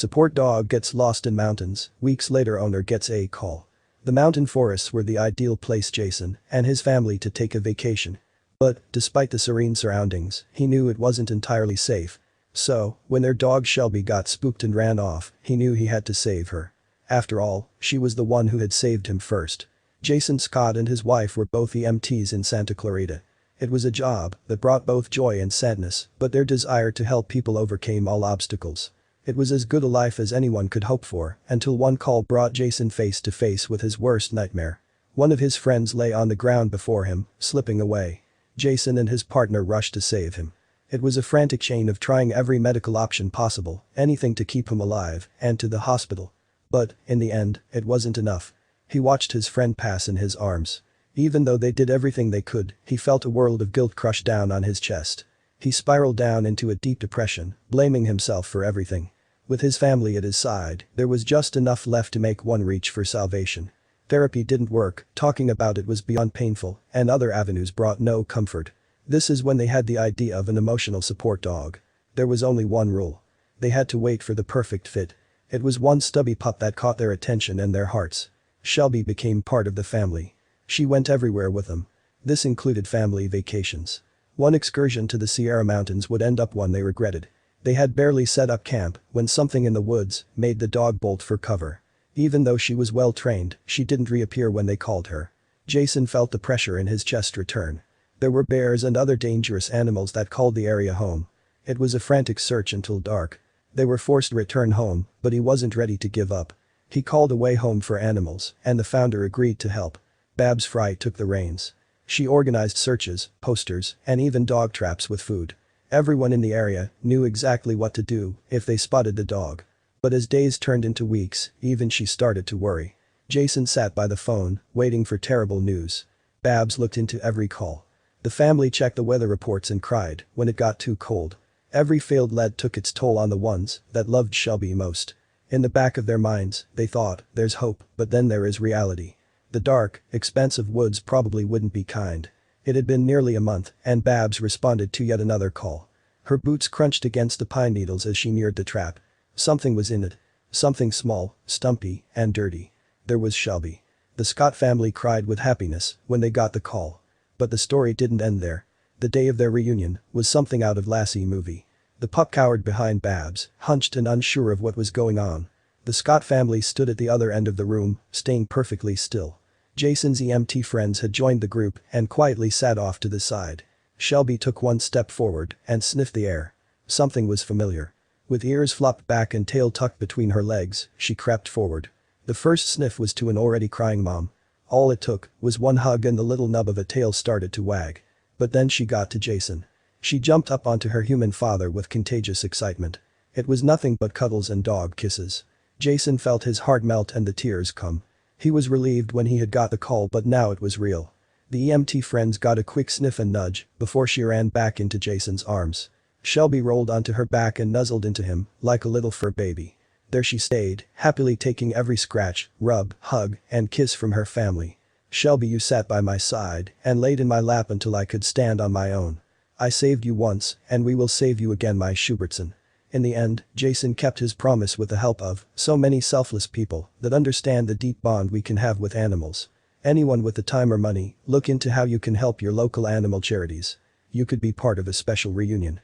Support dog gets lost in mountains, weeks later owner gets a call. The mountain forests were the ideal place Jason and his family to take a vacation. But, despite the serene surroundings, he knew it wasn't entirely safe. So, when their dog Shelby got spooked and ran off, he knew he had to save her. After all, she was the one who had saved him first. Jason Scott and his wife were both EMTs in Santa Clarita. It was a job that brought both joy and sadness, but their desire to help people overcame all obstacles. It was as good a life as anyone could hope for, until one call brought Jason face to face with his worst nightmare. One of his friends lay on the ground before him, slipping away. Jason and his partner rushed to save him. It was a frantic chain of trying every medical option possible, anything to keep him alive, and to the hospital. But, in the end, it wasn't enough. He watched his friend pass in his arms. Even though they did everything they could, he felt a world of guilt crush down on his chest. He spiraled down into a deep depression, blaming himself for everything. With his family at his side, there was just enough left to make one reach for salvation. Therapy didn't work, talking about it was beyond painful, and other avenues brought no comfort. This is when they had the idea of an emotional support dog. There was only one rule. They had to wait for the perfect fit. It was one stubby pup that caught their attention and their hearts. Shelby became part of the family. She went everywhere with them. This included family vacations. One excursion to the Sierra Mountains would end up one they regretted. They had barely set up camp when something in the woods made the dog bolt for cover. Even though she was well trained, she didn't reappear when they called her. Jason felt the pressure in his chest return. There were bears and other dangerous animals that called the area home. It was a frantic search until dark. They were forced to return home, but he wasn't ready to give up. He called a way home for animals, and the founder agreed to help. Babs Fry took the reins. She organized searches, posters, and even dog traps with food. Everyone in the area knew exactly what to do if they spotted the dog. But as days turned into weeks, even she started to worry. Jason sat by the phone, waiting for terrible news. Babs looked into every call. The family checked the weather reports and cried when it got too cold. Every failed lead took its toll on the ones that loved Shelby most. In the back of their minds, they thought, there's hope, but then there is reality. The dark, expansive woods probably wouldn't be kind. It had been nearly a month, and Babs responded to yet another call. Her boots crunched against the pine needles as she neared the trap. Something was in it. Something small, stumpy, and dirty. There was Shelby. The Scott family cried with happiness when they got the call. But the story didn't end there. The day of their reunion was something out of Lassie movie. The pup cowered behind Babs, hunched and unsure of what was going on. The Scott family stood at the other end of the room, staying perfectly still. Jason's EMT friends had joined the group and quietly sat off to the side. Shelby took one step forward and sniffed the air. Something was familiar. With ears flopped back and tail tucked between her legs, she crept forward. The first sniff was to an already crying mom. All it took was one hug and the little nub of a tail started to wag. But then she got to Jason. She jumped up onto her human father with contagious excitement. It was nothing but cuddles and dog kisses. Jason felt his heart melt and the tears come. He was relieved when he had got the call, but now it was real. The EMT friends got a quick sniff and nudge before she ran back into Jason's arms. Shelby rolled onto her back and nuzzled into him like a little fur baby. There she stayed, happily taking every scratch, rub, hug, and kiss from her family. Shelby, you sat by my side and laid in my lap until I could stand on my own. I saved you once, and we will save you again, my Schubertson. In the end, Jason kept his promise with the help of so many selfless people that understand the deep bond we can have with animals. Anyone with the time or money, look into how you can help your local animal charities. You could be part of a special reunion.